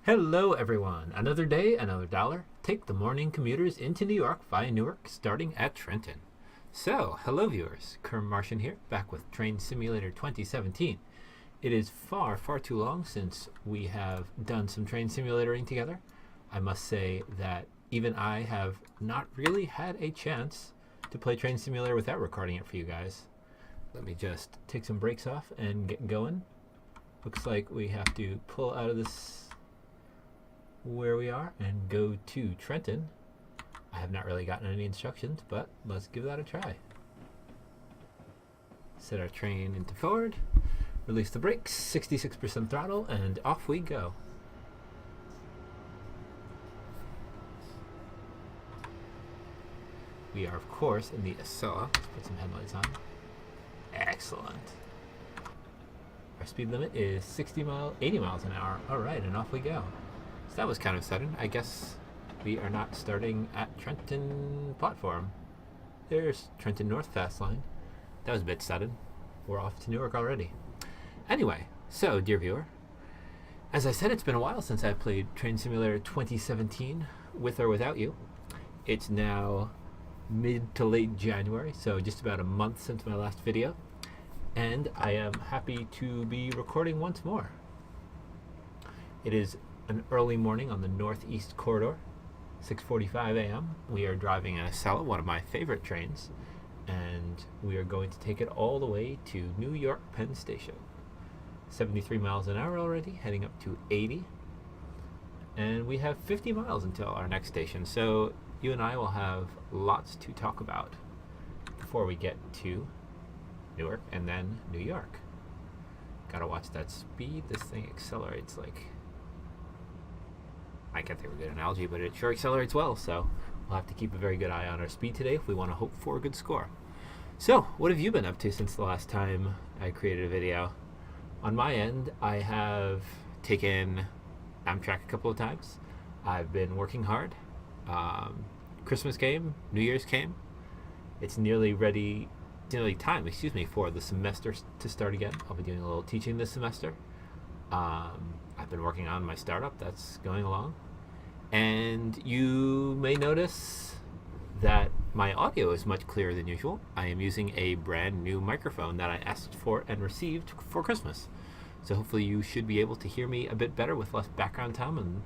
Hello everyone, another day, another dollar. Take the morning commuters into New York via Newark, starting at Trenton. So, hello viewers, Kerm Martian here, back with Train Simulator 2017. It is far too long since we have done some train simulatoring together. I must say that even I have not really had a chance to play Train Simulator without recording it for you guys. Let me just take some brakes off and get going. Looks like we have to pull out of this where we are and go to Trenton. I have not really gotten any instructions, but let's give that a try. Set our train into forward, release the brakes, 66% throttle, and off we go. We are, of course, in the Acela. Let's put some headlights on. Excellent. Our speed limit is 80 miles an hour. All right, and off we go. So that was kind of sudden. I guess we are not starting at Trenton platform. There's Trenton North Fast Line. That was a bit sudden. We're off to Newark already. Anyway, so dear viewer, as I said, it's been a while since I played Train Simulator 2017 with or without you. It's now mid to late January, so just about a month since my last video, and I am happy to be recording once more. It is an early morning on the Northeast Corridor, 6:45 a.m. We are driving an Acela, one of my favorite trains, and we are going to take it all the way to New York Penn Station. 73 miles an hour already, heading up to 80, and we have 50 miles until our next station, so you and I will have lots to talk about before we get to Newark and then New York. Gotta watch that speed. This thing accelerates like, I can't think of a good analogy, but it sure accelerates well, so we'll have to keep a very good eye on our speed today if we want to hope for a good score. So, what have you been up to since the last time I created a video? On my end, I have taken Amtrak a couple of times. I've been working hard. Christmas came, New Year's came. It's nearly time for the semester to start again. I'll be doing a little teaching this semester. I've been working on my startup. That's going along. And you may notice that my audio is much clearer than usual. I am using a brand new microphone that I asked for and received for Christmas. So hopefully you should be able to hear me a bit better with less background time and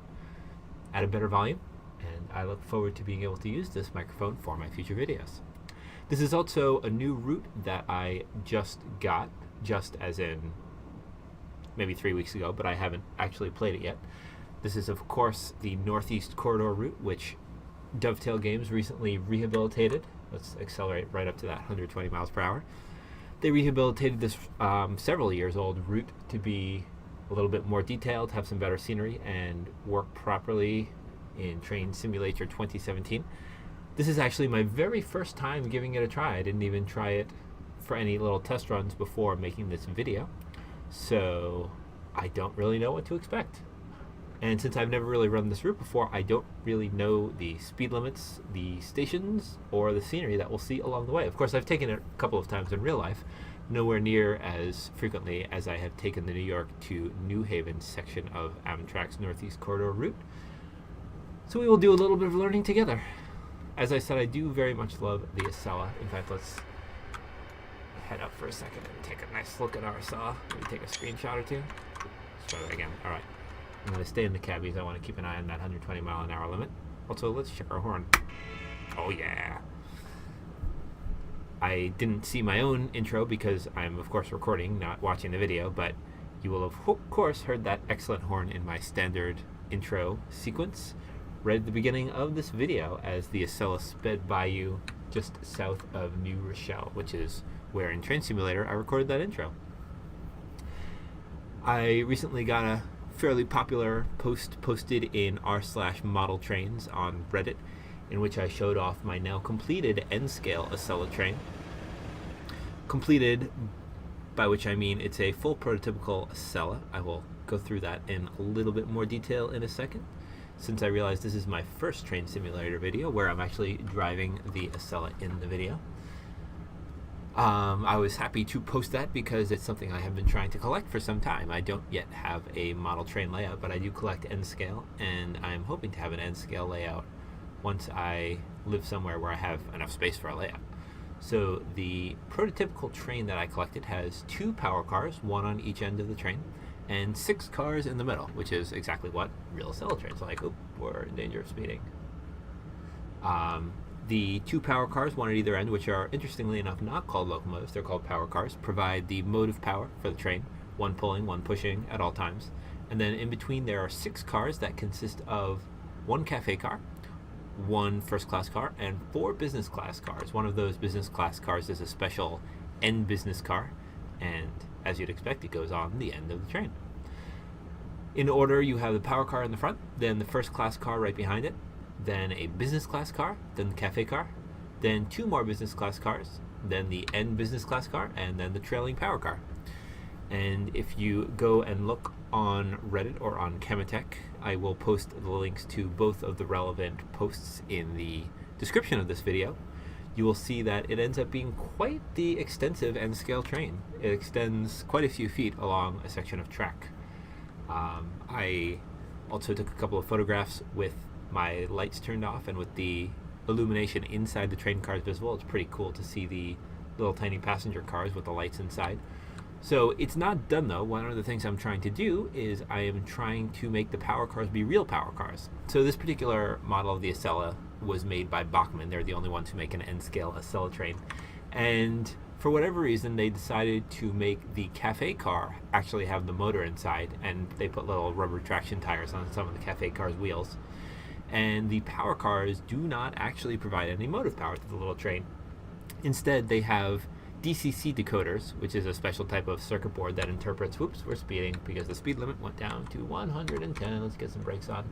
at a better volume. And I look forward to being able to use this microphone for my future videos. This is also a new route that I just got, just as in maybe 3 weeks ago, but I haven't actually played it yet. This is, of course, the Northeast Corridor route, which Dovetail Games recently rehabilitated. Let's accelerate right up to that 120 miles per hour. They rehabilitated this several years old route to be a little bit more detailed, have some better scenery, and work properly in Train Simulator 2017. This is actually my very first time giving it a try. I didn't even try it for any little test runs before making this video, so I don't really know what to expect. And since I've never really run this route before, I don't really know the speed limits, the stations, or the scenery that we'll see along the way. Of course, I've taken it a couple of times in real life, nowhere near as frequently as I have taken the New York to New Haven section of Amtrak's Northeast Corridor route. So we will do a little bit of learning together. As I said, I do very much love the Acela. In fact, let's head up for a second and take a nice look at our Acela. Maybe take a screenshot or two. Let's try that again. All right. I'm going to stay in the cab because I want to keep an eye on that 120 mile an hour limit. Also, let's check our horn. Oh yeah. I didn't see my own intro because I'm, of course, recording, not watching the video, but you will, of course, heard that excellent horn in my standard intro sequence right at the beginning of this video as the Acela sped by you just south of New Rochelle, which is where in Train Simulator I recorded that intro. I recently got a fairly popular post posted in r/model trains on Reddit in which I showed off my now completed N-scale Acela train. Completed, by which I mean it's a full prototypical Acela. I will go through that in a little bit more detail in a second, since I realized this is my first Train Simulator video where I'm actually driving the Acela in the video. I was happy to post that because it's something I have been trying to collect for some time. I don't yet have a model train layout, but I do collect N-scale, and I'm hoping to have an N-scale layout once I live somewhere where I have enough space for a layout. So the prototypical train that I collected has 2 power cars, 1 on each end of the train, and 6 cars in the middle, which is exactly what real Acela trains like. Oh, we're in danger of speeding. The 2 power cars, 1 at either end, which are interestingly enough not called locomotives, they're called power cars, provide the motive power for the train, 1 pulling, 1 pushing at all times. And then in between there are 6 cars that consist of 1 cafe car, 1 first class car, and 4 business class cars. One of those business class cars is a special N business car, and as you'd expect, it goes on the end of the train. In order, you have the power car in the front, then the first class car right behind it, then a business class car, then the cafe car, then 2 more business class cars, then the N business class car, and then the trailing power car. And if you go and look on Reddit or on Chematech, I will post the links to both of the relevant posts in the description of this video. You will see that it ends up being quite the extensive N-scale train. It extends quite a few feet along a section of track. I also took a couple of photographs with my lights turned off and with the illumination inside the train cars visible. It's pretty cool to see the little tiny passenger cars with the lights inside. So it's not done though. One of the things I'm trying to do is I am trying to make the power cars be real power cars. So this particular model of the Acela was made by Bachmann. They're the only ones who make an N-scale Acela train. And for whatever reason, they decided to make the cafe car actually have the motor inside, and they put little rubber traction tires on some of the cafe car's wheels. And the power cars do not actually provide any motive power to the little train. Instead, they have DCC decoders, which is a special type of circuit board that interprets, whoops, we're speeding because the speed limit went down to 110. Let's get some brakes on.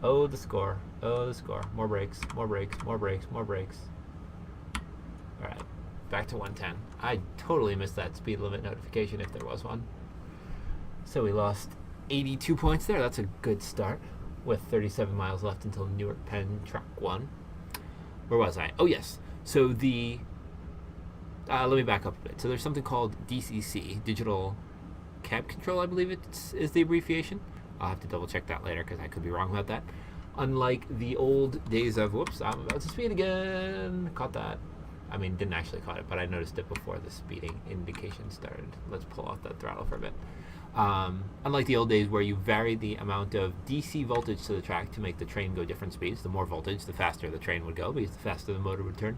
Oh, the score. Oh, the score. More brakes, more brakes, more brakes, more brakes. All right, back to 110. I totally missed that speed limit notification if there was one. So we lost 82 points there. That's a good start with 37 miles left until Newark Penn track 1. Where was I? Oh, yes. So the let me back up a bit. So there's something called DCC, Digital Cab Control, I believe is the abbreviation. I'll have to double check that later because I could be wrong about that. Unlike the old days of, whoops, I'm about to speed again. Caught that. I mean, didn't actually caught it, but I noticed it before the speeding indication started. Let's pull off that throttle for a bit. Unlike the old days where you vary the amount of DC voltage to the track to make the train go different speeds, the more voltage, the faster the train would go because the faster the motor would turn.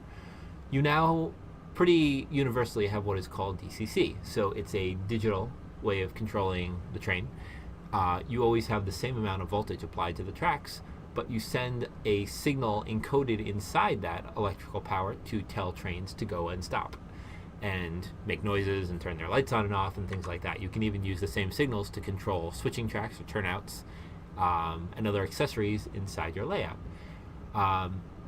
You now pretty universally have what is called DCC. So it's a digital way of controlling the train. You always have the same amount of voltage applied to the tracks, but you send a signal encoded inside that electrical power to tell trains to go and stop and make noises and turn their lights on and off and things like that. You can even use the same signals to control switching tracks or turnouts and other accessories inside your layout.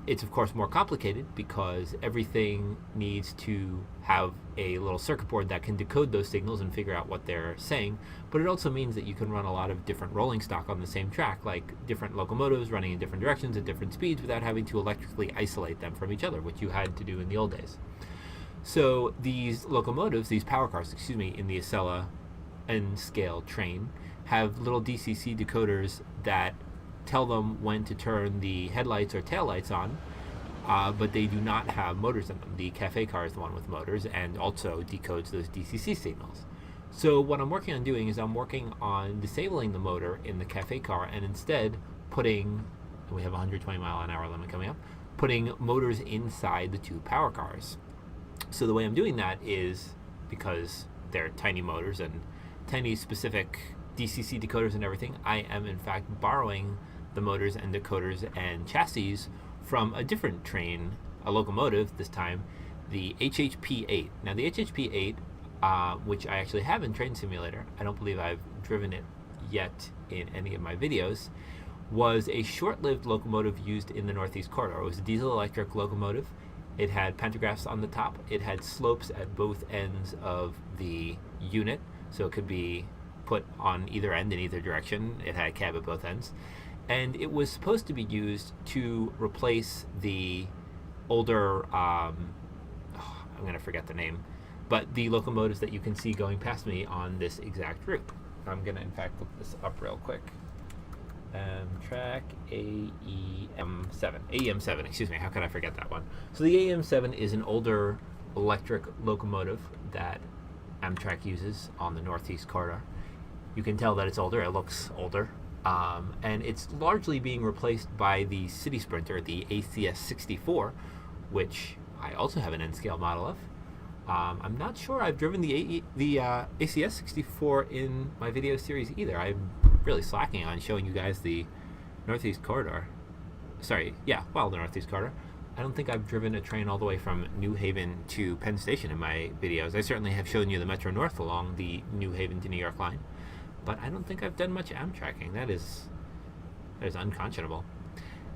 It's of course more complicated because everything needs to have a little circuit board that can decode those signals and figure out what they're saying, but it also means that you can run a lot of different rolling stock on the same track, like different locomotives running in different directions at different speeds without having to electrically isolate them from each other, which you had to do in the old days. So these locomotives, these power cars, in the Acela N-scale train have little DCC decoders that tell them when to turn the headlights or taillights on, but they do not have motors in them. The cafe car is the one with motors and also decodes those DCC signals. So what I'm working on doing is I'm working on disabling the motor in the cafe car and instead putting, we have a 120 mile an hour limit coming up, putting motors inside the 2 power cars. So the way I'm doing that is, because they're tiny motors and tiny specific DCC decoders and everything, I am in fact borrowing the motors and decoders and chassis from a different train, a locomotive this time, the HHP-8. Now the HHP-8, which I actually have in Train Simulator, I don't believe I've driven it yet in any of my videos, was a short-lived locomotive used in the Northeast Corridor. It was a diesel-electric locomotive. It had pantographs on the top. It had slopes at both ends of the unit, so it could be put on either end in either direction. It had a cab at both ends. And it was supposed to be used to replace the older, I'm going to forget the name, but the locomotives that you can see going past me on this exact route. I'm going to, in fact, look this up real quick. Track AEM7. AEM7, excuse me, how could I forget that one? So the AEM7 is an older electric locomotive that Amtrak uses on the Northeast Corridor. You can tell that it's older, it looks older. And it's largely being replaced by the City Sprinter, the ACS 64, which I also have an N-scale model of. I'm not sure I've driven the ACS 64 in my video series either. I'm really slacking on showing you guys the Northeast Corridor. The Northeast Corridor. I don't think I've driven a train all the way from New Haven to Penn Station in my videos. I certainly have shown you the Metro North along the New Haven to New York line, but I don't think I've done much Amtrakking. That is unconscionable.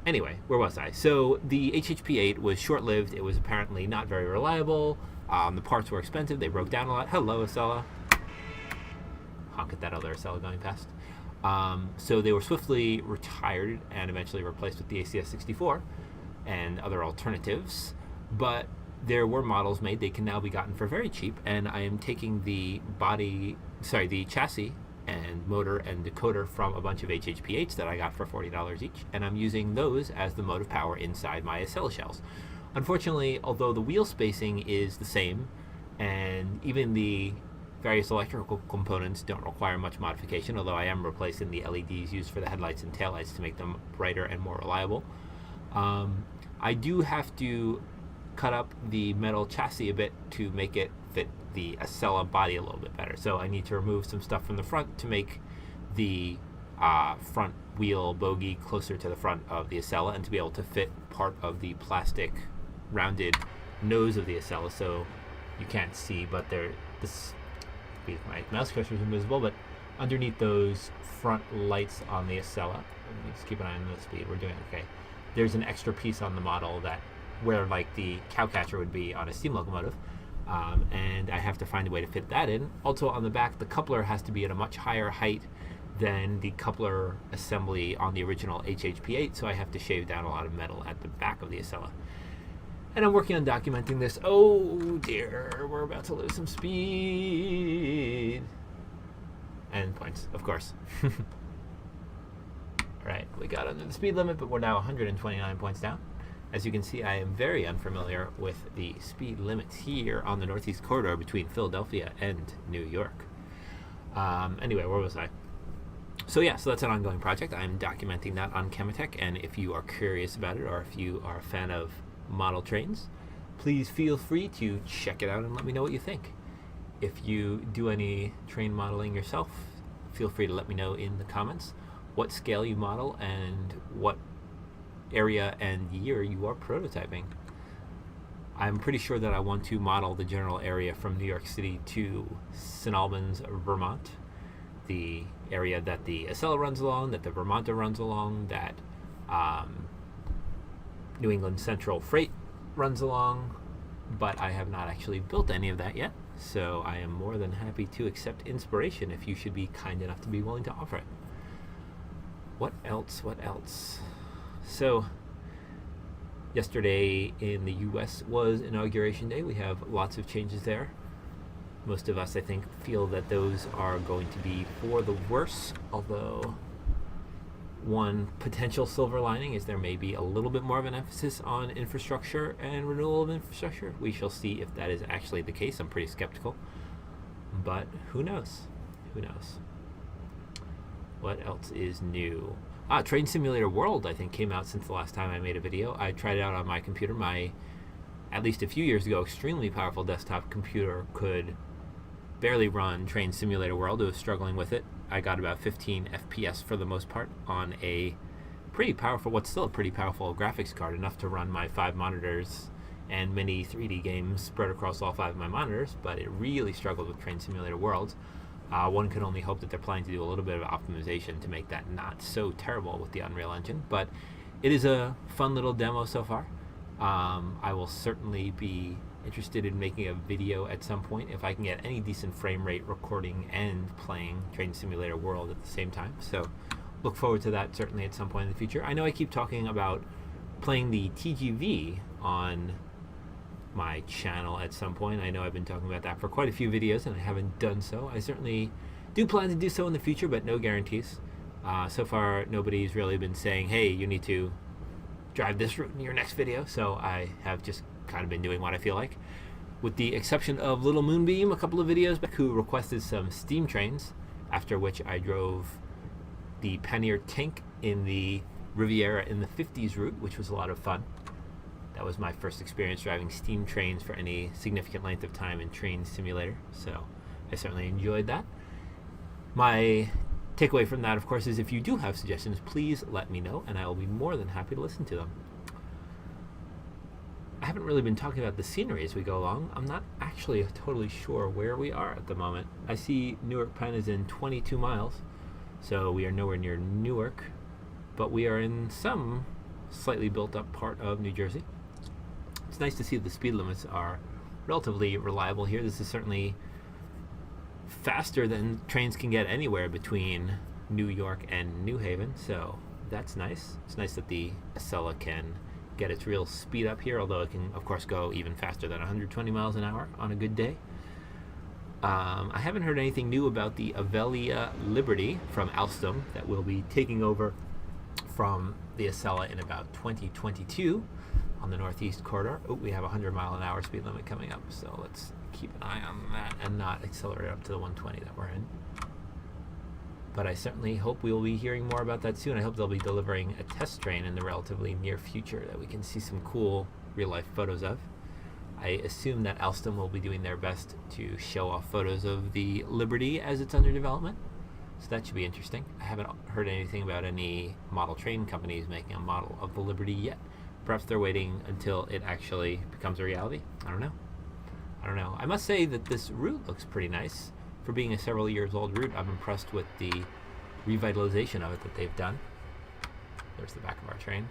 Anyway, where was I? So the HHP-8 was short-lived. It was apparently not very reliable. The parts were expensive. They broke down a lot. Hello, Acela. Honk at that other Acela going past. So they were swiftly retired and eventually replaced with the ACS 64 and other alternatives. But there were models made. They can now be gotten for very cheap. And I am taking the chassis and motor and decoder from a bunch of HHP-8s that I got for $40 each, and I'm using those as the motive power inside my Acela shells. Unfortunately, although the wheel spacing is the same, and even the various electrical components don't require much modification, although I am replacing the LEDs used for the headlights and taillights to make them brighter and more reliable, I do have to cut up the metal chassis a bit to make it fit the Acela body a little bit better. So I need to remove some stuff from the front to make the front wheel bogie closer to the front of the Acela and to be able to fit part of the plastic rounded nose of the Acela. So you can't see, but my mouse cursor is invisible, but underneath those front lights on the Acela, let me just keep an eye on the speed, we're doing okay. There's an extra piece on the model that where like the cow catcher would be on a steam locomotive. And I have to find a way to fit that in. Also on the back, the coupler has to be at a much higher height than the coupler assembly on the original HHP-8, so I have to shave down a lot of metal at the back of the Acela. And I'm working on documenting this. Oh dear, we're about to lose some speed. And points, of course. Alright, we got under the speed limit, but we're now 129 points down. As you can see, I am very unfamiliar with the speed limits here on the Northeast Corridor between Philadelphia and New York. Anyway, where was I? So that's an ongoing project. I'm documenting that on Chematech, and if you are curious about it, or if you are a fan of model trains, please feel free to check it out and let me know what you think. If you do any train modeling yourself, feel free to let me know in the comments what scale you model and what area and year you are prototyping. I'm pretty sure that I want to model the general area from New York City to St. Albans, Vermont, the area that the Acela runs along, that the Vermonter runs along, that New England Central Freight runs along, but I have not actually built any of that yet, so I am more than happy to accept inspiration if you should be kind enough to be willing to offer it. What else? So, yesterday in the U.S. was Inauguration Day. We have lots of changes there. Most of us, I think, feel that those are going to be for the worse, although one potential silver lining is there may be a little bit more of an emphasis on infrastructure and renewal of infrastructure. We shall see if that is actually the case. I'm pretty skeptical, but who knows? What else is new? Train Simulator World, I think, came out since the last time I made a video. I tried it out on my computer. My, at least a few years ago, extremely powerful desktop computer could barely run Train Simulator World. It was struggling with it. I got about 15 FPS for the most part on a pretty powerful, what's still a pretty powerful graphics card, enough to run my 5 monitors and many 3D games spread across all 5 of my monitors, but it really struggled with Train Simulator World. One can only hope that they're planning to do a little bit of optimization to make that not so terrible with the Unreal Engine, but it is a fun little demo so far. I will certainly be interested in making a video at some point if I can get any decent frame rate recording and playing Train Simulator World at the same time, so look forward to that certainly at some point in the future. I know I keep talking about playing the TGV on my channel at some point. I know I've been talking about that for quite a few videos and I haven't done so. I certainly do plan to do so in the future, but no guarantees. So far, nobody's really been saying, hey, you need to drive this route in your next video, so I have just kind of been doing what I feel like. With the exception of Little Moonbeam a couple of videos back, who requested some steam trains, after which I drove the Pannier tank in the Riviera in the 50s route, which was a lot of fun. That was my first experience driving steam trains for any significant length of time in Train Simulator, so I certainly enjoyed that. My takeaway from that, of course, is if you do have suggestions, please let me know, and I will be more than happy to listen to them. I haven't really been talking about the scenery as we go along. I'm not actually totally sure where we are at the moment. I see Newark Penn is in 22 miles, so we are nowhere near Newark, but we are in some slightly built up part of New Jersey. It's nice to see the speed limits are relatively reliable here. This is certainly faster than trains can get anywhere between New York and New Haven, so that's nice. It's nice that the Acela can get its real speed up here, although it can of course go even faster than 120 miles an hour on a good day. I haven't heard anything new about the Avelia Liberty from Alstom that will be taking over from the Acela in about 2022 on the Northeast Corridor. Oh, we have a 100-mile-an-hour speed limit coming up, so let's keep an eye on that and not accelerate up to the 120 that we're in. But I certainly hope we will be hearing more about that soon. I hope they'll be delivering a test train in the relatively near future that we can see some cool real-life photos of. I assume that Alstom will be doing their best to show off photos of the Liberty as it's under development, so that should be interesting. I haven't heard anything about any model train companies making a model of the Liberty yet. Perhaps they're waiting until it actually becomes a reality. I don't know. I must say that this route looks pretty nice. For being a several years old route, I'm impressed with the revitalization of it that they've done. There's the back of our train.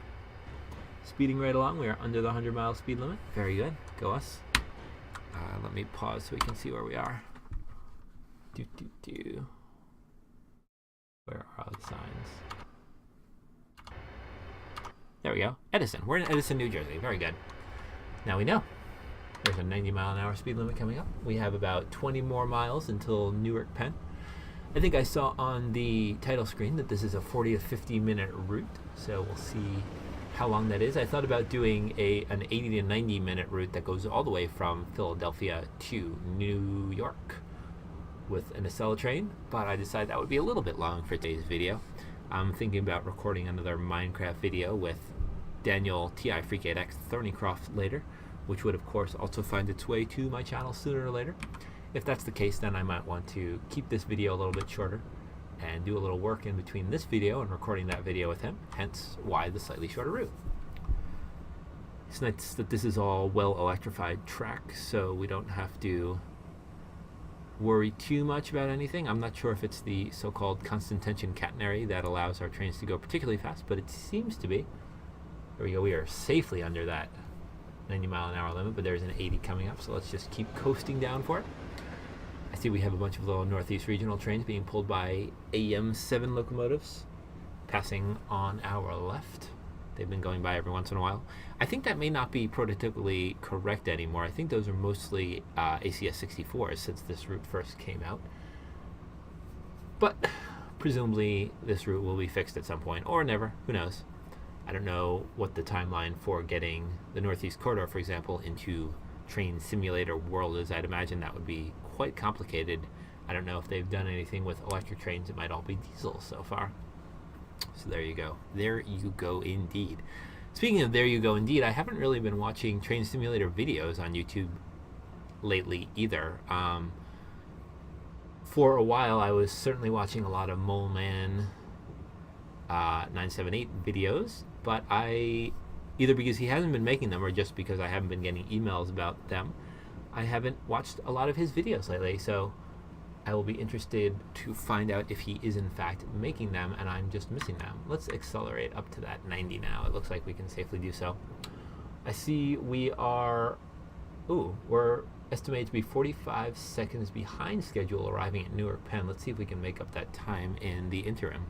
Speeding right along, we are under the 100-mile speed limit. Very good, go us. Let me pause so we can see where we are. Where are the signs? There we go, Edison. We're in Edison, New Jersey, very good. Now we know. There's a 90-mile-an-hour speed limit coming up. We have about 20 more miles until Newark Penn. I think I saw on the title screen that this is a 40 to 50 minute route, so we'll see how long that is. I thought about doing an 80 to 90 minute route that goes all the way from Philadelphia to New York with an Acela train, but I decided that would be a little bit long for today's video. I'm thinking about recording another Minecraft video with Daniel TI Freak 8X Thornycroft later, which would of course also find its way to my channel sooner or later. If that's the case, then I might want to keep this video a little bit shorter and do a little work in between this video and recording that video with him, hence why the slightly shorter route. It's nice that this is all well electrified track, so we don't have to worry too much about anything. I'm not sure if it's the so-called constant tension catenary that allows our trains to go particularly fast, but it seems to be. There we go, we are safely under that 90-mile-an-hour limit, but there's an 80 coming up, so let's just keep coasting down for it. I see we have a bunch of little Northeast regional trains being pulled by AM7 locomotives passing on our left. They've been going by every once in a while. I think that may not be prototypically correct anymore. I think those are mostly ACS 64s since this route first came out. But presumably this route will be fixed at some point, or never, who knows. I don't know what the timeline for getting the Northeast Corridor, for example, into Train Simulator world is. I'd imagine that would be quite complicated. I don't know if they've done anything with electric trains. It might all be diesel so far. So there you go. There you go indeed. Speaking of there you go indeed, I haven't really been watching Train Simulator videos on YouTube lately either. For a while I was certainly watching a lot of Mole Man 978 videos, but either because he hasn't been making them or just because I haven't been getting emails about them, I haven't watched a lot of his videos lately, so I will be interested to find out if he is in fact making them and I'm just missing them. Let's accelerate up to that 90 now. It looks like we can safely do so. I see we are, we're estimated to be 45 seconds behind schedule arriving at Newark Penn. Let's see if we can make up that time in the interim.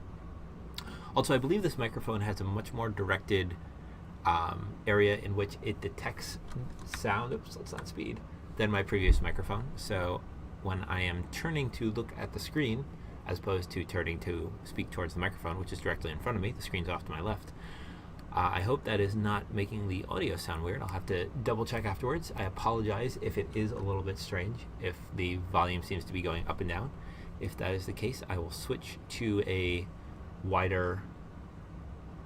Also, I believe this microphone has a much more directed area in which it detects sound, oops, let's not speed, than my previous microphone. So when I am turning to look at the screen, as opposed to turning to speak towards the microphone, which is directly in front of me, the screen's off to my left, I hope that is not making the audio sound weird. I'll have to double check afterwards. I apologize if it is a little bit strange, if the volume seems to be going up and down. If that is the case, I will switch to a wider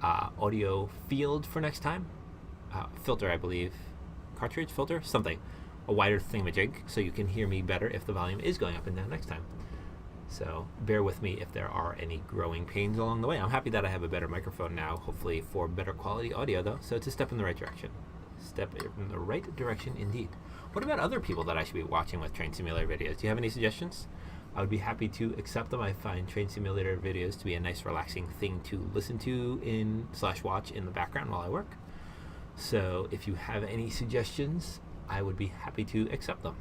audio field for next time. Filter, I believe. Cartridge filter? Something. A wider thingamajig, so you can hear me better if the volume is going up and down next time. So bear with me if there are any growing pains along the way. I'm happy that I have a better microphone now, hopefully for better quality audio though, so it's a step in the right direction. Step in the right direction indeed. What about other people that I should be watching with train simulator videos? Do you have any suggestions? I would be happy to accept them. I find train simulator videos to be a nice relaxing thing to listen to in / watch in the background while I work. So if you have any suggestions, I would be happy to accept them.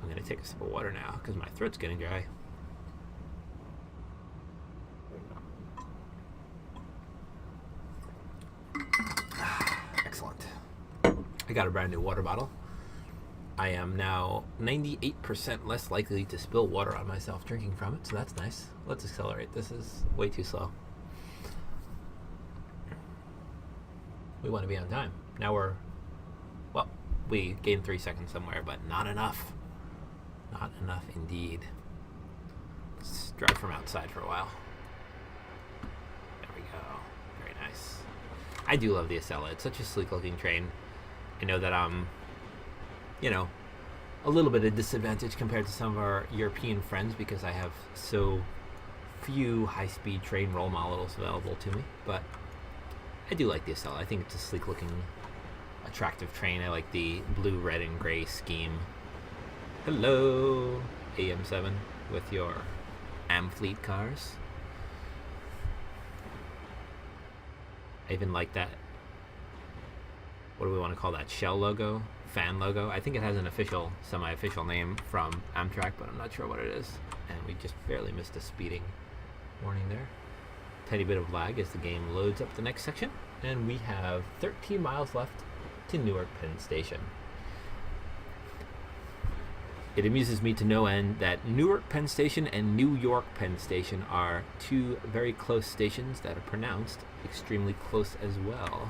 I'm going to take a sip of water now because my throat's getting dry. Excellent. I got a brand new water bottle. I am now 98% less likely to spill water on myself drinking from it, so that's nice. Let's accelerate. This is way too slow. We want to be on time. Now we gained 3 seconds somewhere, but not enough. Not enough indeed. Let's drive from outside for a while. There we go. Very nice. I do love the Acela. It's such a sleek looking train. I know that I'm, a little bit of disadvantage compared to some of our European friends because I have so few high-speed train role models available to me, but I do like the Acela. I think it's a sleek looking, attractive train. I like the blue, red, and gray scheme. Hello, AM7 with your Amfleet cars. I even like that, what do we want to call that, shell logo? Fan logo? I think it has an official, semi-official name from Amtrak, but I'm not sure what it is. And we just barely missed a speeding warning there. Tiny bit of lag as the game loads up the next section. And we have 13 miles left to Newark Penn Station. It amuses me to no end that Newark Penn Station and New York Penn Station are two very close stations that are pronounced extremely close as well.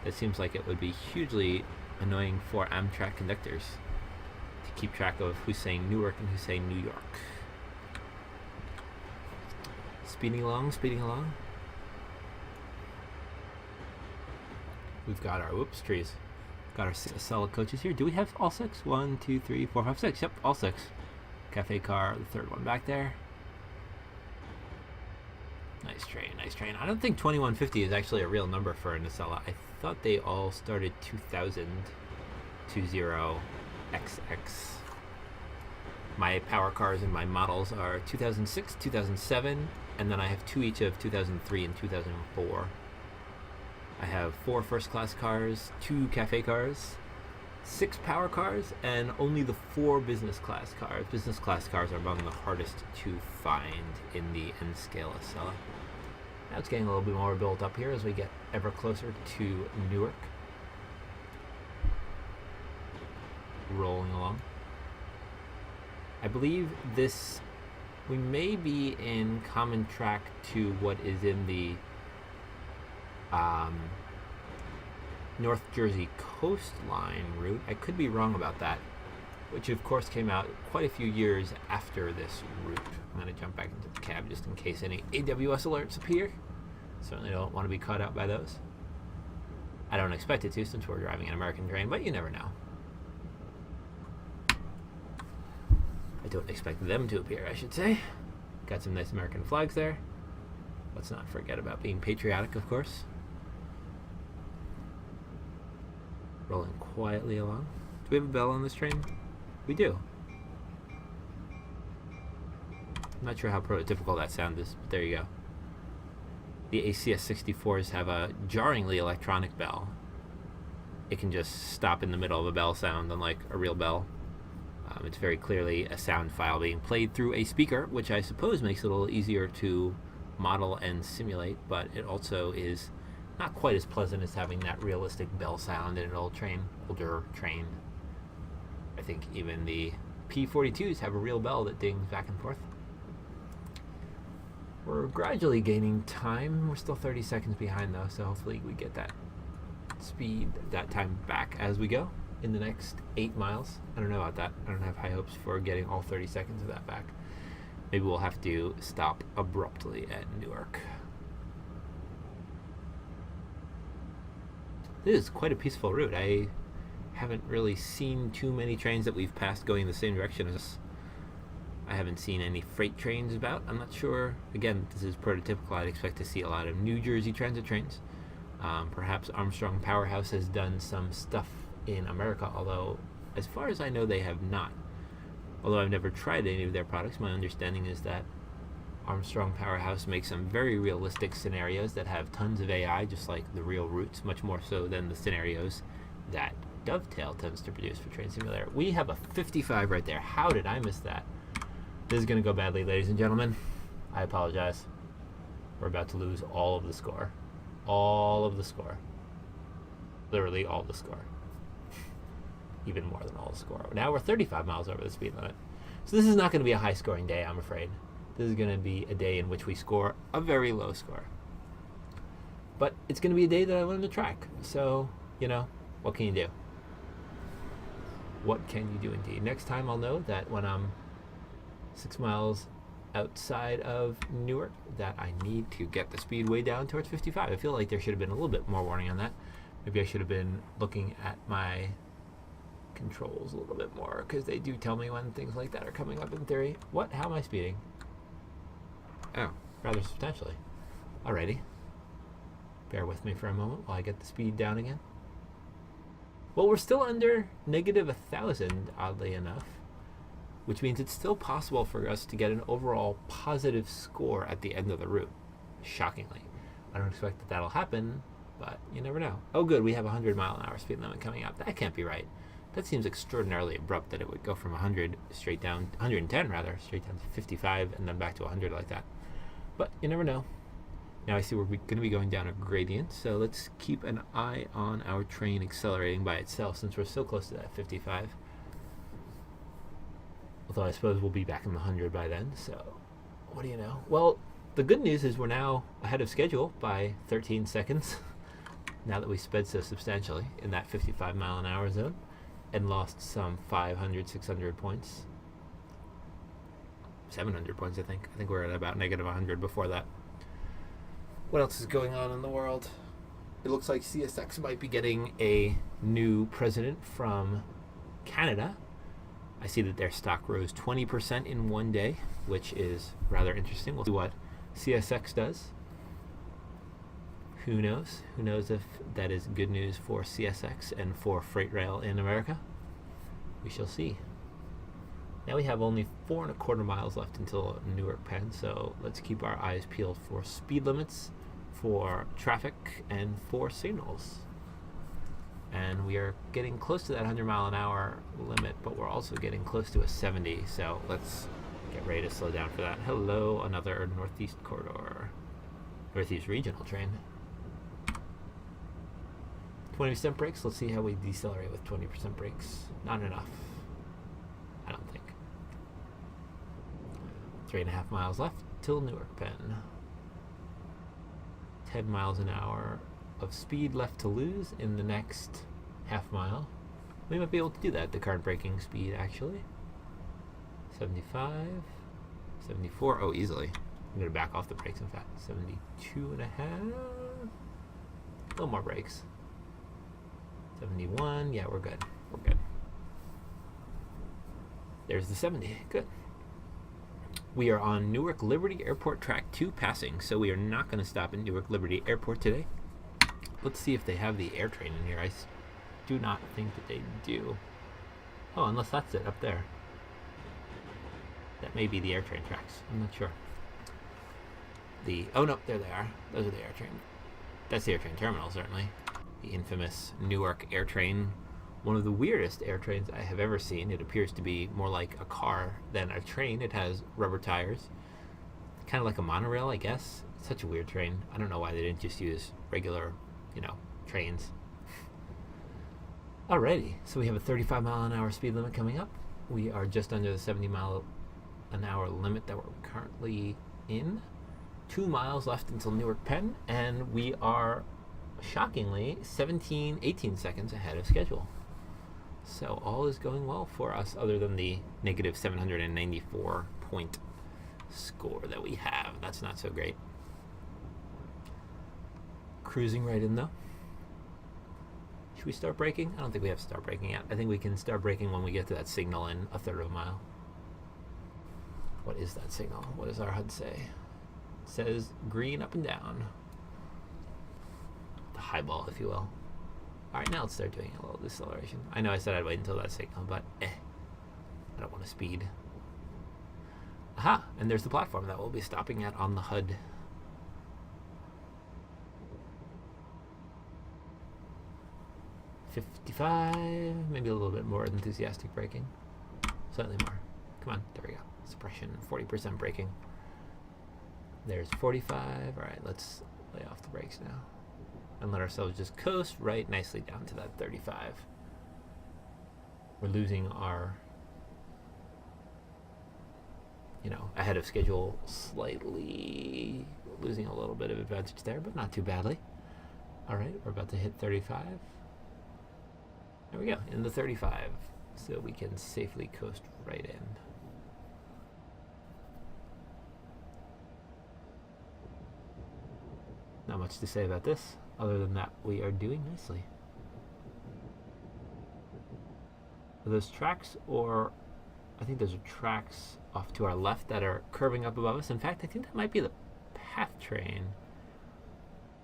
It seems like it would be hugely annoying for Amtrak conductors to keep track of who's saying Newark and who's saying New York. Speeding along, speeding along. We've got our, trees. Got our Acela coaches here. Do we have all 6? 1, 2, 3, 4, 5, 6. Yep, all 6. Cafe car, the third one back there. Nice train, nice train. I don't think 2150 is actually a real number for an Acela. I thought they all started 2000, XX. My power cars and my models are 2006, 2007, and then I have 2 each of 2003 and 2004. I have 4 first-class cars, 2 cafe cars, 6 power cars, and only the 4 business class cars. Business class cars are among the hardest to find in the N-scale Acela. Now it's getting a little bit more built up here as we get ever closer to Newark. Rolling along. I believe we may be in common track to what is in the North Jersey coastline route. I could be wrong about that, which of course came out quite a few years after this route. I'm going to jump back into the cab just in case any AWS alerts appear. Certainly don't want to be caught out by those. I don't expect it to since we're driving an American train, but you never know. I don't expect them to appear, I should say. Got some nice American flags there. Let's not forget about being patriotic, of course. Rolling quietly along. Do we have a bell on this train? We do. I'm not sure how prototypical that sound is, but there you go. The ACS-64s have a jarringly electronic bell. It can just stop in the middle of a bell sound, unlike a real bell. It's very clearly a sound file being played through a speaker, which I suppose makes it a little easier to model and simulate, but it also is not quite as pleasant as having that realistic bell sound in an older train. I think even the P-42s have a real bell that dings back and forth. We're gradually gaining time. We're still 30 seconds behind though, so hopefully we get that speed, that time back as we go in the next 8 miles. I don't know about that. I don't have high hopes for getting all 30 seconds of that back. Maybe we'll have to stop abruptly at Newark. This is quite a peaceful route. I haven't really seen too many trains that we've passed going the same direction as us. I haven't seen any freight trains about. I'm not sure. Again, this is prototypical. I'd expect to see a lot of New Jersey Transit trains. Perhaps Armstrong Powerhouse has done some stuff in America, although as far as I know they have not. Although I've never tried any of their products, my understanding is that Armstrong Powerhouse makes some very realistic scenarios that have tons of AI, just like the real routes, much more so than the scenarios that Dovetail tends to produce for Train Simulator. We have a 55 right there. How did I miss that? This is going to go badly, ladies and gentlemen. I apologize. We're about to lose all of the score. All of the score. Literally all the score. Even more than all the score. Now we're 35 miles over the speed limit. So this is not going to be a high-scoring day, I'm afraid. This is going to be a day in which we score a very low score. But it's going to be a day that I learn to track. So, you know, what can you do? What can you do indeed? Next time I'll know that when I'm 6 miles outside of Newark that I need to get the speed way down towards 55. I feel like there should have been a little bit more warning on that. Maybe I should have been looking at my controls a little bit more, because they do tell me when things like that are coming up in theory. What? How am I speeding? Oh, rather substantially. Alrighty. Bear with me for a moment while I get the speed down again. Well, we're still under negative 1,000, oddly enough, which means it's still possible for us to get an overall positive score at the end of the route, shockingly. I don't expect that that'll happen, but you never know. Oh good, we have a 100-mile-an-hour speed limit coming up. That can't be right. That seems extraordinarily abrupt that it would go from 100 straight down, 110 rather, straight down to 55 and then back to 100 like that. But you never know. Now I see we're going to be going down a gradient, so let's keep an eye on our train accelerating by itself since we're so close to that 55. Although I suppose we'll be back in the 100 by then, so what do you know? Well, the good news is we're now ahead of schedule by 13 seconds now that we sped so substantially in that 55-mile-an-hour zone and lost some 500, 600 points. 700 points, I think. I think we're at about negative 100 before that. What else is going on in the world? It looks like CSX might be getting a new president from Canada. I see that their stock rose 20% in one day, which is rather interesting. We'll see what CSX does. Who knows? Who knows if that is good news for CSX and for freight rail in America? We shall see. Now we have only 4.25 miles left until Newark, Penn, so let's keep our eyes peeled for speed limits, for traffic, and for signals. And we are getting close to that 100-mile-an-hour limit, but we're also getting close to a 70, so let's get ready to slow down for that. Hello, another Northeast Corridor. Northeast Regional train. 20% brakes. Let's see how we decelerate with 20% brakes. Not enough. I don't think. 3.5 miles left till Newark, Penn. 10 miles an hour of speed left to lose in the next half mile. We might be able to do that at the current braking speed, actually. 75, 74, oh, easily. I'm going to back off the brakes, in fact. 72 and a half. A little more brakes. 71, yeah, we're good. We're good. There's the 70, good. We are on Newark Liberty Airport Track 2 passing, so we are not going to stop in Newark Liberty Airport today. Let's see if they have the air train in here. I do not think that they do. Oh, unless that's it up there. That may be the air train tracks. I'm not sure. Oh no, there they are. Those are the air train. That's the air train terminal, certainly. The infamous Newark air train. One of the weirdest air trains I have ever seen. It appears to be more like a car than a train. It has rubber tires. Kind of like a monorail, I guess. It's such a weird train. I don't know why they didn't just use regular trains. Alrighty, so we have a 35 mile an hour speed limit coming up. We are just under the 70 mile an hour limit that we're currently in. 2 miles left until Newark Penn, and we are shockingly 18 seconds ahead of schedule. So all is going well for us, other than the negative 794 point score that we have. That's not so great. Cruising right in though. Should we start braking? I don't think we have to start braking yet. I think we can start braking when we get to that signal in a third of a mile. What is that signal? What does our HUD say? It says green up and down. The highball, if you will. Alright, now let's start doing a little deceleration. I know I said I'd wait until that signal, but I don't want to speed. Aha! And there's the platform that we'll be stopping at on the HUD. $55, maybe a little bit more enthusiastic braking. Slightly more. Come on, there we go. Suppression, 40% braking. There's 45. Alright, let's lay off the brakes now. And let ourselves just coast right nicely down to that 35. We're losing our, ahead of schedule slightly. Losing a little bit of advantage there, but not too badly. Alright, we're about to hit 35. There we go, in the 35. So we can safely coast right in. Not much to say about this, other than that we are doing nicely. Are those tracks, or I think those are tracks off to our left that are curving up above us. In fact, I think that might be the path train.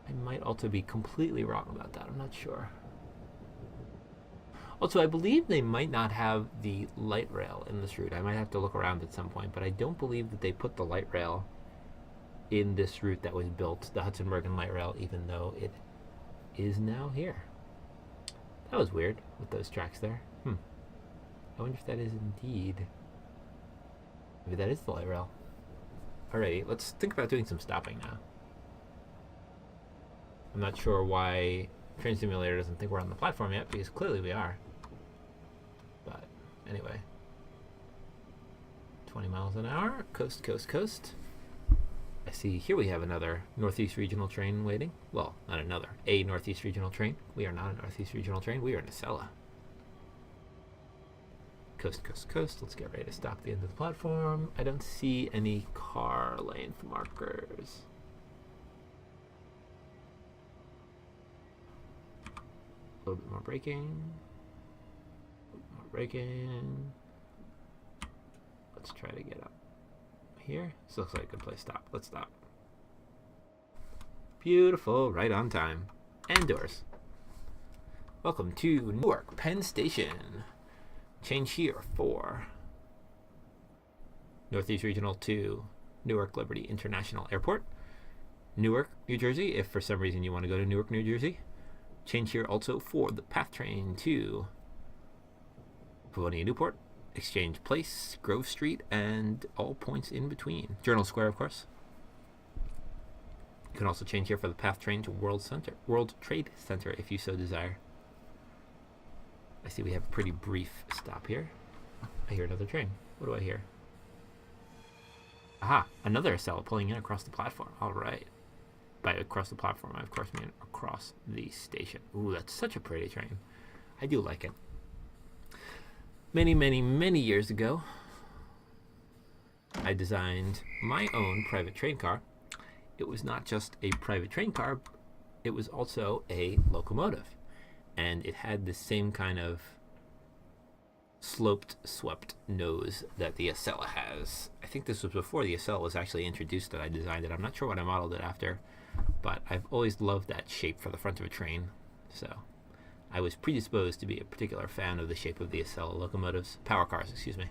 I might also be completely wrong about that. I'm not sure. Also, I believe they might not have the light rail in this route. I might have to look around at some point, but I don't believe that they put the light rail in this route that was built, the Hudson Bergen light rail, even though it is now here. That was weird with those tracks there. I wonder if that is indeed. Maybe that is the light rail. Alrighty, let's think about doing some stopping now. I'm not sure why Train Simulator doesn't think we're on the platform yet, because clearly we are. But anyway, 20 miles an hour, coast, coast, coast. I see here we have another Northeast Regional train waiting. Well, not another, a Northeast Regional train. We are not a Northeast Regional train, we are an Acela. Coast, coast, coast. Let's get ready to stop at the end of the platform. I don't see any car length markers. A little bit more braking. More braking. Let's try to get up here. This looks like a good place to stop. Let's stop. Beautiful, right on time. And doors. Welcome to Newark Penn Station. Change here for Northeast Regional to Newark Liberty International Airport. Newark, New Jersey, if for some reason you want to go to Newark, New Jersey. Change here also for the PATH train to Pavonia Newport, Exchange Place, Grove Street, and all points in between. Journal Square, of course. You can also change here for the PATH train to World Trade Center if you so desire. I see we have a pretty brief stop here. I hear another train. What do I hear? Aha, another Acela pulling in across the platform. All right. By across the platform, I of course mean across the station. Ooh, that's such a pretty train. I do like it. Many, many, many years ago, I designed my own private train car. It was not just a private train car, it was also a locomotive. And it had the same kind of sloped, swept nose that the Acela has. I think this was before the Acela was actually introduced that I designed it. I'm not sure what I modeled it after, but I've always loved that shape for the front of a train. So I was predisposed to be a particular fan of the shape of the Acela locomotives, power cars, excuse me.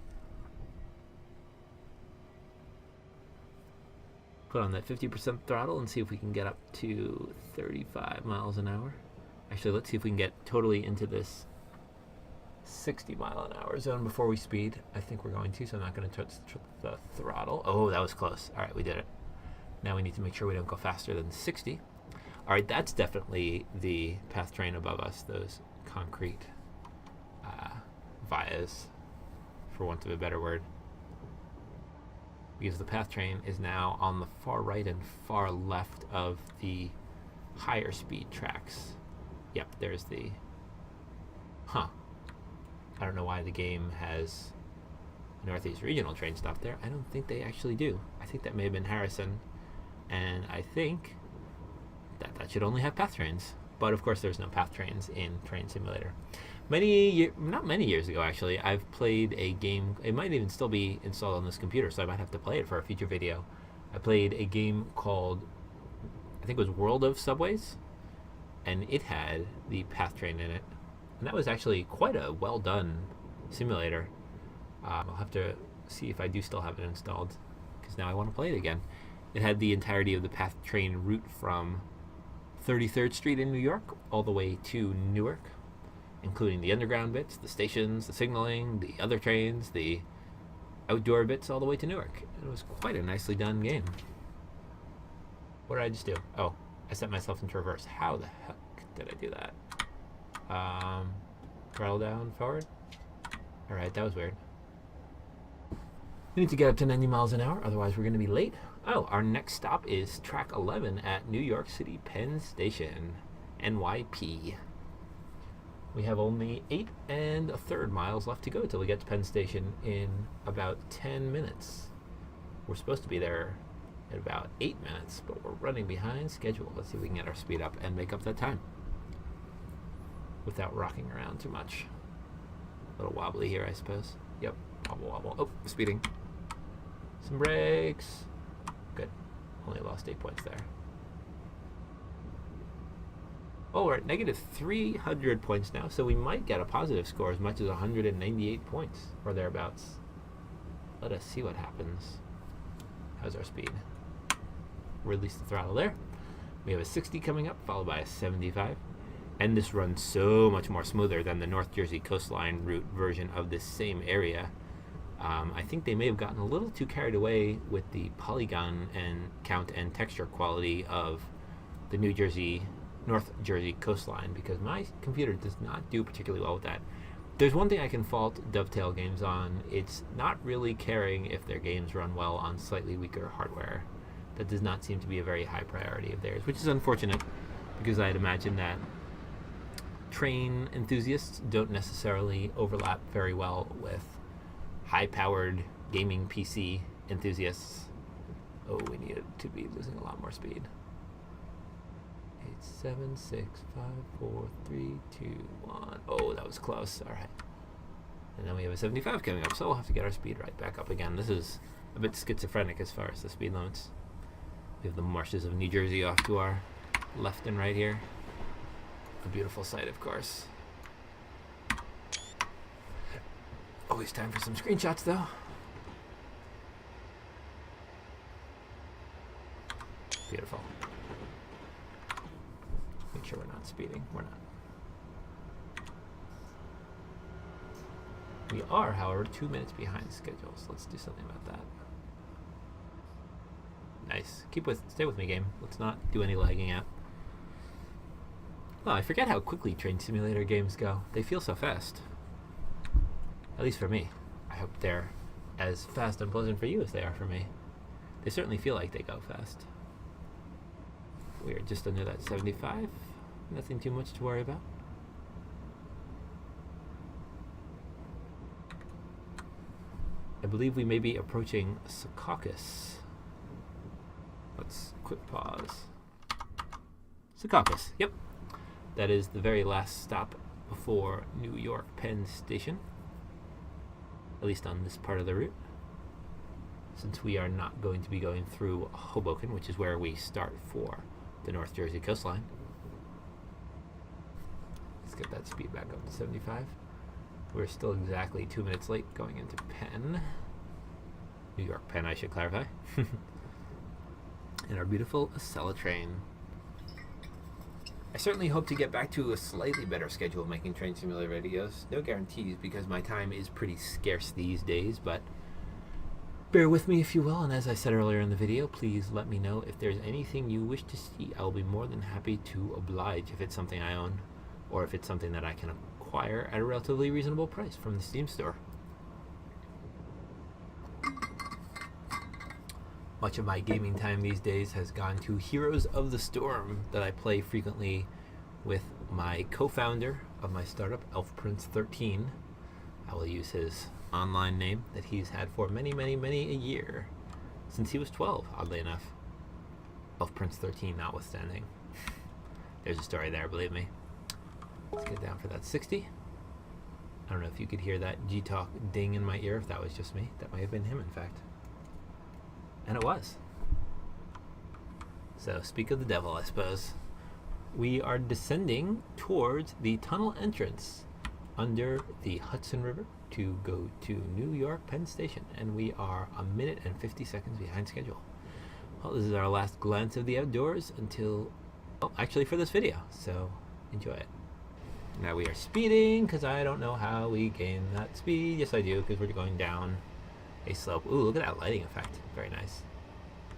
Put on that 50% throttle and see if we can get up to 35 miles an hour. Actually, let's see if we can get totally into this 60 mile an hour zone before we speed. I think we're going to, so I'm not going to touch the throttle. Oh, that was close. All right, we did it. Now we need to make sure we don't go faster than 60. All right, that's definitely the path train above us, those concrete vias, for want of a better word. Because the path train is now on the far right and far left of the higher speed tracks. Yep, there's the... Huh. I don't know why the game has a Northeast Regional train stop there. I don't think they actually do. I think that may have been Harrison, and I think that should only have path trains. But of course there's no path trains in Train Simulator. Not many years ago actually, I've played a game, it might even still be installed on this computer, so I might have to play it for a future video. I played a game called, I think it was World of Subways, and it had the path train in it. And that was actually quite a well done simulator. I'll have to see if I do still have it installed, because now I want to play it again. It had the entirety of the path train route from 33rd Street in New York all the way to Newark, including the underground bits, the stations, the signaling, the other trains, the outdoor bits all the way to Newark. It was quite a nicely done game. What did I just do? Oh, I set myself into reverse. How the heck did I do that? Throttle down, forward. Alright, that was weird. We need to get up to 90 miles an hour, otherwise we're going to be late. Oh, our next stop is track 11 at New York City Penn Station, NYP. We have only 8 1/3 miles left to go till we get to Penn Station in about 10 minutes. We're supposed to be there at about 8 minutes, but we're running behind schedule. Let's see if we can get our speed up and make up that time without rocking around too much. A little wobbly here, I suppose. Yep, wobble, wobble. Oh, speeding. Some brakes. Good. Only lost 8 points there. Oh, we're at negative 300 points now, so we might get a positive score as much as 198 points, or thereabouts. Let us see what happens. How's our speed? Release the throttle there. We have a 60 coming up, followed by a 75. And this runs so much more smoother than the North Jersey coastline route version of this same area. I think they may have gotten a little too carried away with the polygon and count and texture quality of the North Jersey coastline, because my computer does not do particularly well with that. There's one thing I can fault Dovetail games on. It's not really caring if their games run well on slightly weaker hardware. That does not seem to be a very high priority of theirs, which is unfortunate, because I'd imagine that train enthusiasts don't necessarily overlap very well with high-powered gaming PC enthusiasts. Oh, we need to be losing a lot more speed. 8, 7, 6, 5, 4, 3, 2, 1. Oh, that was close. All right. And then we have a 75 coming up, so we'll have to get our speed right back up again. This is a bit schizophrenic as far as the speed limits. We have the marshes of New Jersey off to our left and right here. A beautiful sight, of course. Always time for some screenshots, though. Beautiful. Make sure we're not speeding. We're not. We are, however, 2 minutes behind schedule, so let's do something about that. Nice. Stay with me, game. Let's not do any lagging out. Well, I forget how quickly Train Simulator games go. They feel so fast. At least for me. I hope they're as fast and pleasant for you as they are for me. They certainly feel like they go fast. We are just under that 75. Nothing too much to worry about. I believe we may be approaching Secaucus. Let's quick pause. Secaucus, yep. That is the very last stop before New York Penn Station. At least on this part of the route. Since we are not going to be going through Hoboken, which is where we start for the North Jersey coastline. Let's get that speed back up to 75. We're still exactly 2 minutes late going into Penn. New York Penn, I should clarify. And our beautiful Acela train. I certainly hope to get back to a slightly better schedule making Train Simulator videos. No guarantees, because my time is pretty scarce these days, but bear with me if you will, and as I said earlier in the video, please let me know if there's anything you wish to see. I'll be more than happy to oblige if it's something I own, or if it's something that I can acquire at a relatively reasonable price from the Steam store. Much of my gaming time these days has gone to Heroes of the Storm that I play frequently with my co-founder of my startup, ElfPrince13. I will use his online name that he's had for many a year. Since he was 12, oddly enough. ElfPrince13 notwithstanding. There's a story there, believe me. Let's get down for that 60. I don't know if you could hear that G-Talk ding in my ear, if that was just me. That might have been him, in fact. And it was. So, speak of the devil, I suppose. We are descending towards the tunnel entrance under the Hudson River to go to New York Penn Station, and we are 1 minute and 50 seconds behind schedule. Well, this is our last glance of the outdoors until, well, actually for this video, so enjoy it. Now we are speeding, because I don't know how we gain that speed. Yes, I do, because we're going down a slope. Ooh, look at that lighting effect. Very nice.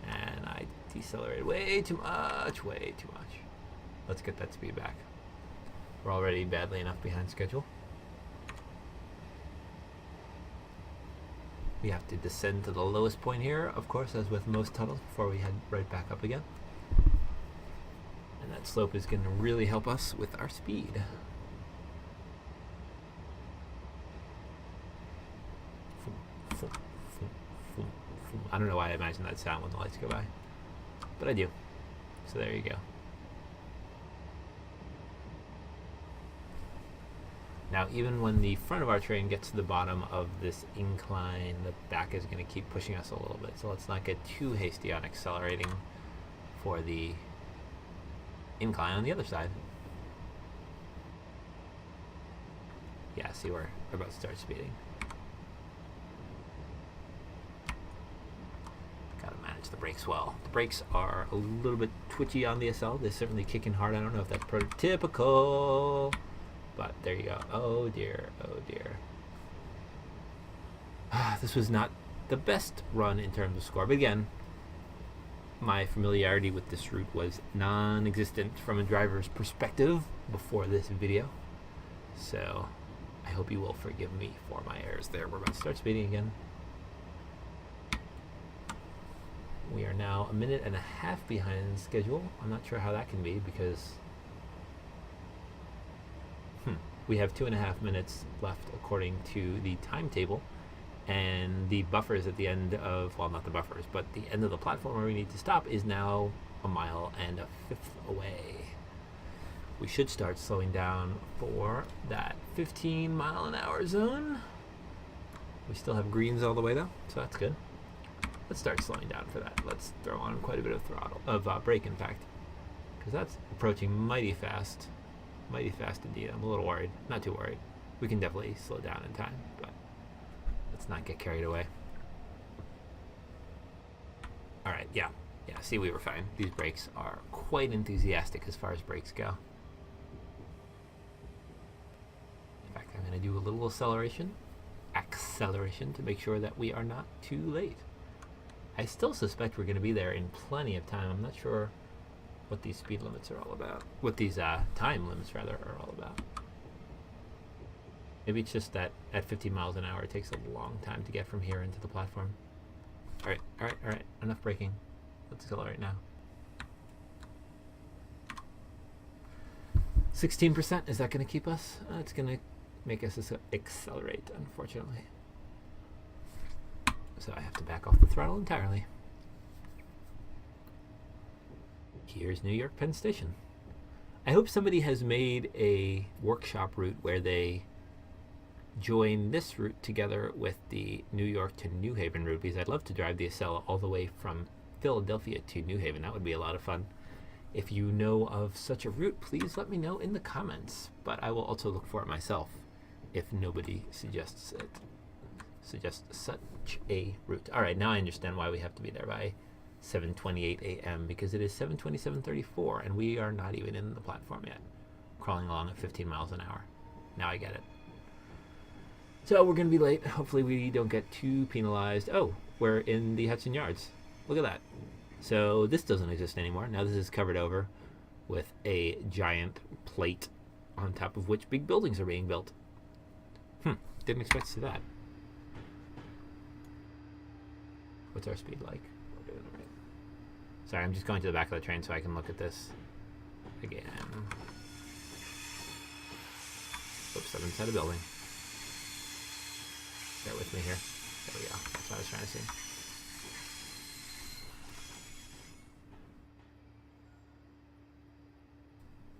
And I decelerated way too much. Let's get that speed back. We're already badly enough behind schedule. We have to descend to the lowest point here, of course, as with most tunnels, before we head right back up again. And that slope is going to really help us with our speed. I don't know why I imagine that sound when the lights go by, but I do. So there you go. Now, even when the front of our train gets to the bottom of this incline, the back is going to keep pushing us a little bit. So let's not get too hasty on accelerating for the incline on the other side. Yeah, see, we're about to start speeding. Gotta manage the brakes well. The brakes are a little bit twitchy on the Acela. They're certainly kicking hard. I don't know if that's prototypical. But there you go. Oh dear, oh dear. This was not the best run in terms of score. But again, my familiarity with this route was non-existent from a driver's perspective before this video. So I hope you will forgive me for my errors there. We're about to start speeding again. We are now 1.5 minutes behind schedule. I'm not sure how that can be because we have 2.5 minutes left according to the timetable, and the buffers at the end of, well, not the buffers, but the end of the platform where we need to stop is now 1.5 miles away. We should start slowing down for that 15-mile-an-hour zone. We still have greens all the way though, so that's good. Let's start slowing down for that. Let's throw on quite a bit of throttle, brake in fact, because that's approaching mighty fast. Mighty fast indeed. I'm a little worried. Not too worried. We can definitely slow down in time, but let's not get carried away. Alright, yeah. See, we were fine. These brakes are quite enthusiastic as far as brakes go. In fact, I'm going to do a little acceleration to make sure that we are not too late. I still suspect we're going to be there in plenty of time. I'm not sure what these speed limits are all about. What these time limits, rather, are all about. Maybe it's just that at 50 miles an hour it takes a long time to get from here into the platform. Alright. Enough braking. Let's accelerate now. 16%, is that going to keep us? It's going to make us accelerate, unfortunately. So I have to back off the throttle entirely. Here's New York Penn Station. I hope somebody has made a workshop route where they join this route together with the New York to New Haven route, because I'd love to drive the Acela all the way from Philadelphia to New Haven. That would be a lot of fun. If you know of such a route, please let me know in the comments. But I will also look for it myself if nobody suggests such a route. All right, now I understand why we have to be there by 7:28 a.m. because it is 7:27:34 and we are not even in the platform yet, crawling along at 15 miles an hour. Now I get it. So we're going to be late. Hopefully we don't get too penalized. Oh, were in the Hudson Yards. Look at that. So this doesn't exist anymore. Now this is covered over with a giant plate on top of which big buildings are being built. Didn't expect to see that. What's our speed like? We're doing all right. Sorry, I'm just going to the back of the train so I can look at this again. Oops, I'm inside a building. Bear with me here. There we go. That's what I was trying to see.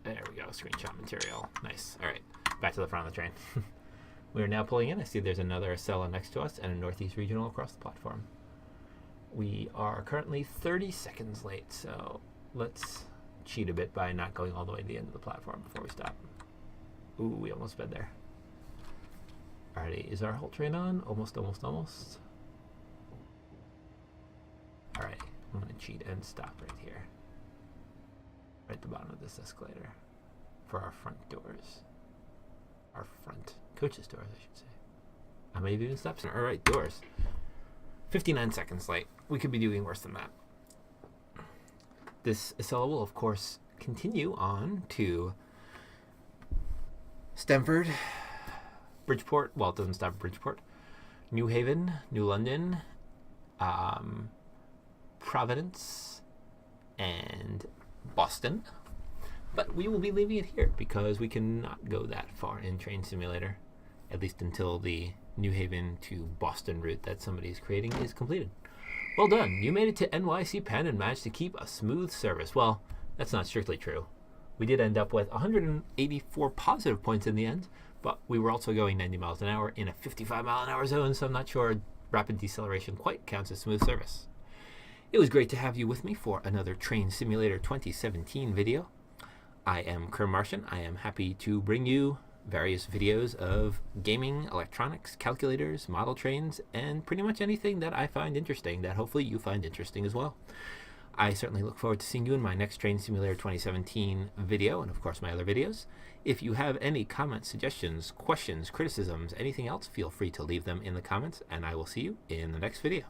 There we go. Screenshot material. Nice. All right. Back to the front of the train. We are now pulling in. I see there's another Acela next to us and a Northeast Regional across the platform. We are currently 30 seconds late, so let's cheat a bit by not going all the way to the end of the platform before we stop. Ooh, we almost sped there. Alrighty, is our whole train on? Almost. Alright, I'm going to cheat and stop right here. Right at the bottom of this escalator. For our front doors. Our front coaches doors, I should say. I may have even stopped. Alright, doors. 59 seconds late. We could be doing worse than that. This Acela will, of course, continue on to Stamford, Bridgeport. Well, it doesn't stop at Bridgeport. New Haven, New London, Providence, and Boston. But we will be leaving it here because we cannot go that far in Train Simulator, at least until the New Haven to Boston route that somebody is creating is completed. Well done. You made it to NYC Penn and managed to keep a smooth service. Well, that's not strictly true. We did end up with 184 positive points in the end, but we were also going 90 miles an hour in a 55 mile an hour zone, so I'm not sure rapid deceleration quite counts as smooth service. It was great to have you with me for another Train Simulator 2017 video. I am Kerr Martian. I am happy to bring you various videos of gaming, electronics, calculators, model trains, and pretty much anything that I find interesting that hopefully you find interesting as well. I certainly look forward to seeing you in my next Train Simulator 2017 video, and of course my other videos. If you have any comments, suggestions, questions, criticisms, anything else, feel free to leave them in the comments, and I will see you in the next video.